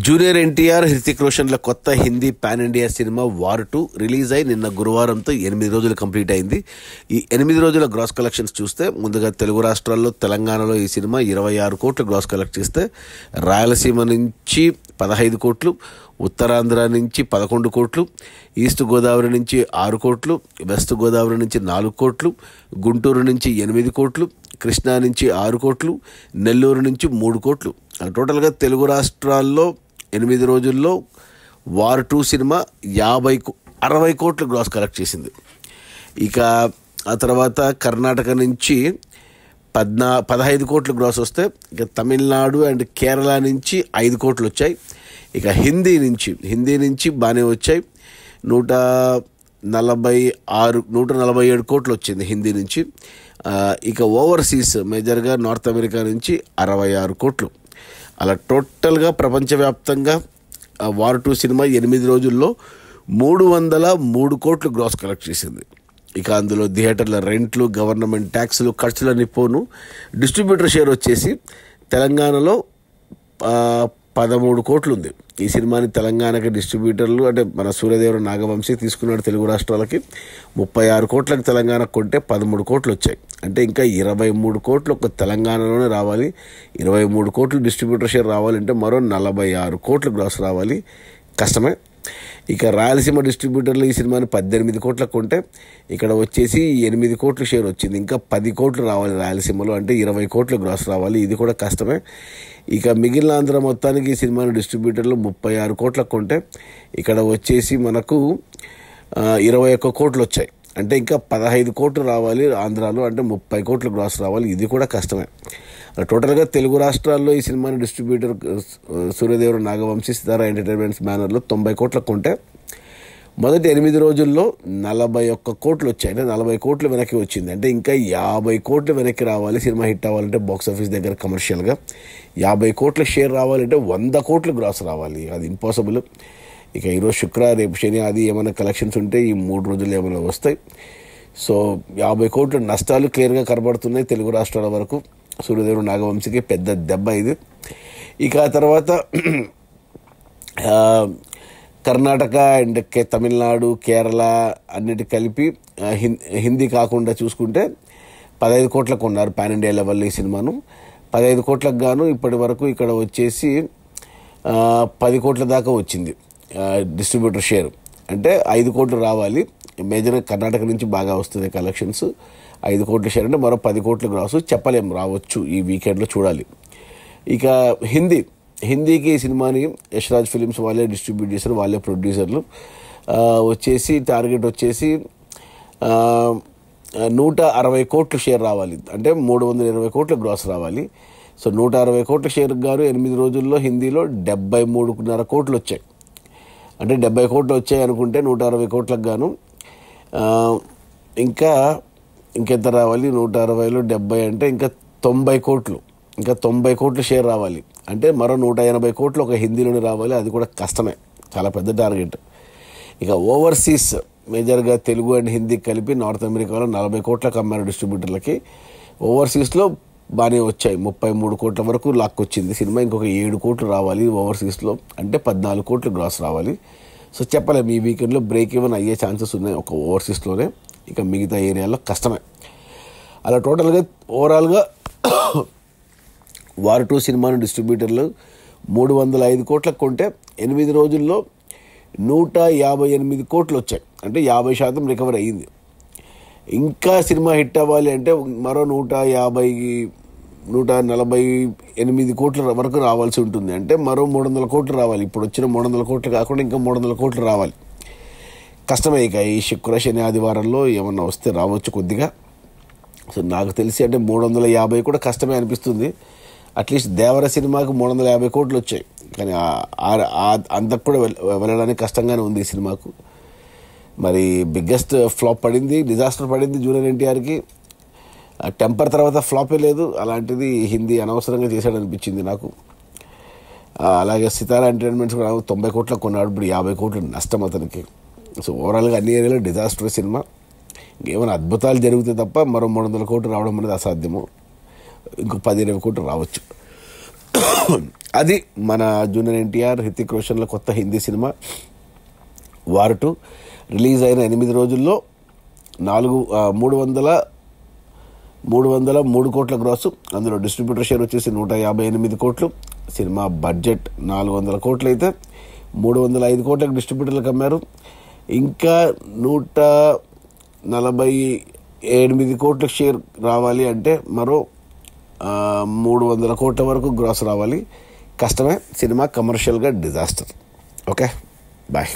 Junior NTR, Hrithik రోషన్ల కొత్త Hindi pan India cinema war 2 release అయి నిన్న గురువారంతో 8 రోజులు కంప్లీట్ అయింది. ఈ 8 రోజుల గ్రాస్ కలెక్షన్స్ చూస్తే ముందుగా తెలుగు రాష్ట్రాల్లో తెలంగాణలో ఈ సినిమా 26 కోట్లు గ్రాస్ కలెక్ట్ చేస్తే, రాయలసీమ నుంచి 15 కోట్లు, ఉత్తరాంధ్ర నుంచి 11 కోట్లు, ఈస్ట్ గోదావరి నుంచి 6 కోట్లు, వెస్ట్ గోదావరి నుంచి 4 కోట్లు, గుంటూరు నుంచి 8 కోట్లు, కృష్ణా నుంచి 6 కోట్లు, నెల్లూరు నుంచి 3 కోట్లు. టోటల్గా తెలుగు రాష్ట్రాల్లో 8 రోజుల్లో వార్ 2 సినిమా 60 కోట్లు గ్రాస్ కలెక్ట్ చేసింది. ఇక ఆ తర్వాత కర్ణాటక నుంచి 15 కోట్లు గ్రాస్ వస్తే, ఇక తమిళనాడు అండ్ కేరళ నుంచి 5 కోట్లు వచ్చాయి. ఇక హిందీ నుంచి బాగానే వచ్చాయి. 147 కోట్లు వచ్చింది హిందీ నుంచి. ఇక ఓవర్సీస్ మేజర్గా నార్త్ అమెరికా నుంచి 66 కోట్లు. అలా టోటల్గా ప్రపంచవ్యాప్తంగా వార్ 2 సినిమా 8 రోజుల్లో 303 కోట్లు గ్రాస్ కలెక్ట్ చేసింది. ఇక అందులో థియేటర్ల రెంట్లు, గవర్నమెంట్ ట్యాక్సులు, ఖర్చులన్నీ పోను. డిస్ట్రిబ్యూటర్ షేర్ వచ్చేసి తెలంగాణలో 13 కోట్లు ఉంది. ఈ సినిమాని తెలంగాణకి డిస్ట్రిబ్యూటర్లు అంటే మన సూర్యదేవర నాగవంశీ తీసుకున్నాడు. తెలుగు రాష్ట్రాలకి 36 కోట్లకు తెలంగాణకు కొంటే 13 కోట్లు వచ్చాయి. అంటే ఇంకా 23 కోట్లు ఒక తెలంగాణలోనే రావాలి. 23 కోట్లు డిస్ట్రిబ్యూటర్ షేర్ రావాలంటే మరో 46 కోట్లు గ్రాస్ రావాలి, కష్టమే. ఇక రాయలసీమ డిస్ట్రిబ్యూటర్లు ఈ సినిమాని 18 కోట్లకు కొంటే ఇక్కడ వచ్చేసి 8 కోట్లు షేర్ వచ్చింది. ఇంకా 10 కోట్లు రావాలి రాయలసీమలో, అంటే 20 కోట్లు గ్రాస్ రావాలి, ఇది కూడా కష్టమే. ఇక మిగిలిన ఆంధ్ర మొత్తానికి ఈ సినిమాని డిస్ట్రిబ్యూటర్లు 36 కోట్లకు కొంటే ఇక్కడ వచ్చేసి మనకు 21 కోట్లు వచ్చాయి. అంటే ఇంకా 15 కోట్లు రావాలి ఆంధ్రాలో, అంటే 30 కోట్లు గ్రాస్ రావాలి, ఇది కూడా కష్టమే. టోటల్గా తెలుగు రాష్ట్రాల్లో ఈ సినిమాని డిస్ట్రిబ్యూటర్ సూర్యదేవర నాగవంశీ సితారా ఎంటర్టైన్మెంట్స్ బ్యానర్లో 90 కోట్లకు కొంటే మొదటి 8 రోజుల్లో 41 కోట్లు వచ్చాయి. అంటే 40 కోట్లు వెనక్కి వచ్చింది. అంటే ఇంకా 50 కోట్లు వెనక్కి రావాలి సినిమా హిట్ అవ్వాలంటే. బాక్స్ ఆఫీస్ దగ్గర కమర్షియల్గా 50 కోట్ల షేర్ రావాలంటే 100 కోట్లు గ్రాస్ రావాలి, అది ఇంపాసిబుల్. ఇక ఈరోజు రేపు శని, అది ఏమైనా కలెక్షన్స్ ఉంటే ఈ 3 రోజులు ఏమైనా వస్తాయి. సో 50 కోట్లు నష్టాలు క్లియర్గా కనబడుతున్నాయి తెలుగు రాష్ట్రాల వరకు. సూర్యదేవుడు నాగవంశీకి పెద్ద దెబ్బ ఇది. ఇక ఆ తర్వాత కర్ణాటక అండ్ తమిళనాడు, కేరళ అన్నిటి కలిపి హిందీ కాకుండా చూసుకుంటే 15 కోట్లకు కొన్నారు పాన్ ఇండియా లెవెల్లో ఈ సినిమాను. 15 కోట్లకు గాను ఇప్పటి వరకు ఇక్కడ వచ్చేసి 10 కోట్ల దాకా వచ్చింది డిస్ట్రిబ్యూటర్ షేర్. అంటే 5 కోట్లు రావాలి, మేజర్గా కర్ణాటక నుంచి బాగా వస్తుంది కలెక్షన్స్. 5 కోట్ల షేర్ అంటే మరో 10 కోట్లు గ్రాసు చెప్పలేం, రావచ్చు ఈ వీకెండ్లో, చూడాలి. ఇక హిందీకి ఈ సినిమాని యశ్రాజ్ ఫిలిమ్స్ వాళ్ళే డిస్ట్రిబ్యూట్ చేశారు, వాళ్ళే ప్రొడ్యూసర్లు. వచ్చేసి టార్గెట్ వచ్చేసి 160 కోట్లు షేర్ రావాలి, అంటే 320 కోట్లు గ్రాస్ రావాలి. సో 160 కోట్ల షేర్ గారు 8 రోజుల్లో హిందీలో 73.5 కోట్లు వచ్చాయి. అంటే 70 కోట్లు వచ్చాయి అనుకుంటే 160 కోట్లకు గాను ఇంకెంత రావాలి? 160లో 70 అంటే ఇంకా 90 కోట్లు, ఇంకా 90 కోట్లు షేర్ రావాలి. అంటే మరో 180 కోట్లు ఒక హిందీలోనే రావాలి, అది కూడా కష్టమే, చాలా పెద్ద టార్గెట్. ఇక ఓవర్సీస్ మేజర్గా తెలుగు అండ్ హిందీ కలిపి నార్త్ అమెరికాలో 40 కోట్లకు అమ్మారు డిస్ట్రిబ్యూటర్లకి. ఓవర్సీస్లో బాగానే వచ్చాయి, 33 కోట్ల వరకు లాక్కొచ్చింది సినిమా. ఇంకొక 7 కోట్లు రావాలి ఓవర్సీస్లో, అంటే 14 కోట్లు గ్రాస్ రావాలి. సో చెప్పలేము, ఈ వీకెండ్లో బ్రేక్ ఈవెన్ అయ్యే ఛాన్సెస్ ఉన్నాయి ఒక ఓవర్సీస్లోనే. ఇక మిగతా ఏరియాలో కష్టమే. అలా టోటల్గా ఓవరాల్గా వార్ 2 సినిమాను డిస్ట్రిబ్యూటర్లు 305 కోట్లకు కొంటే 8 రోజుల్లో 158 కోట్లు వచ్చాయి. అంటే 50% రికవర్ అయ్యింది. ఇంకా సినిమా హిట్ అవ్వాలి అంటే మరో 148 కోట్ల వరకు రావాల్సి ఉంటుంది. అంటే మరో 300 కోట్లు రావాలి. ఇప్పుడు వచ్చిన 300 కోట్లు కాకుండా ఇంకా 300 కోట్లు రావాలి, కష్టమే. ఇక ఈ శని ఆదివారంలో ఏమన్నా వస్తే రావచ్చు కొద్దిగా. సో నాకు తెలిసి అంటే 350 కూడా కష్టమే అనిపిస్తుంది. అట్లీస్ట్ దేవర సినిమాకు 350 కోట్లు వచ్చాయి, కానీ అంతకు కూడా వెళ్ళడానికి కష్టంగానే ఉంది ఈ సినిమాకు. మరి బిగ్గెస్ట్ ఫ్లాప్ పడింది, డిజాస్టర్ పడింది జూనియర్ ఎన్టీఆర్కి. టెంపర్ తర్వాత ఫ్లాపే లేదు, అలాంటిది హిందీ అనవసరంగా చేశాడనిపించింది నాకు. అలాగే సితారా ఎంటర్టైన్మెంట్స్ కూడా 90 కోట్లకు కొన్నాడు, ఇప్పుడు 50 కోట్లు నష్టం అతనికి. సో ఓవరాల్గా అన్ని ఏరియాలో డిజాస్టర్ సినిమా. ఇంకేమైనా అద్భుతాలు జరిగితే తప్ప మరో 300 కోట్లు రావడం అనేది అసాధ్యము. ఇంకో 10-20 కోట్లు రావచ్చు. అది మన జూనియర్ ఎన్టీఆర్, హృతిక్ రోషన్ల కొత్త హిందీ సినిమా వార్ 2 రిలీజ్ అయిన 8 రోజుల్లో 303 కోట్ల గ్రాసు. అందులో డిస్ట్రిబ్యూటర్ షేర్ వచ్చేసి 158 కోట్లు. సినిమా బడ్జెట్ 400 కోట్లు అయితే 305 కోట్లకు డిస్ట్రిబ్యూటర్లకు అమ్మారు. ఇంకా 148 కోట్ల షేర్ రావాలి అంటే మరో 300 కోట్ల వరకు గ్రాస్ రావాలి. కష్టమే. సినిమా కమర్షియల్గా డిజాస్టర్. Okay, bye.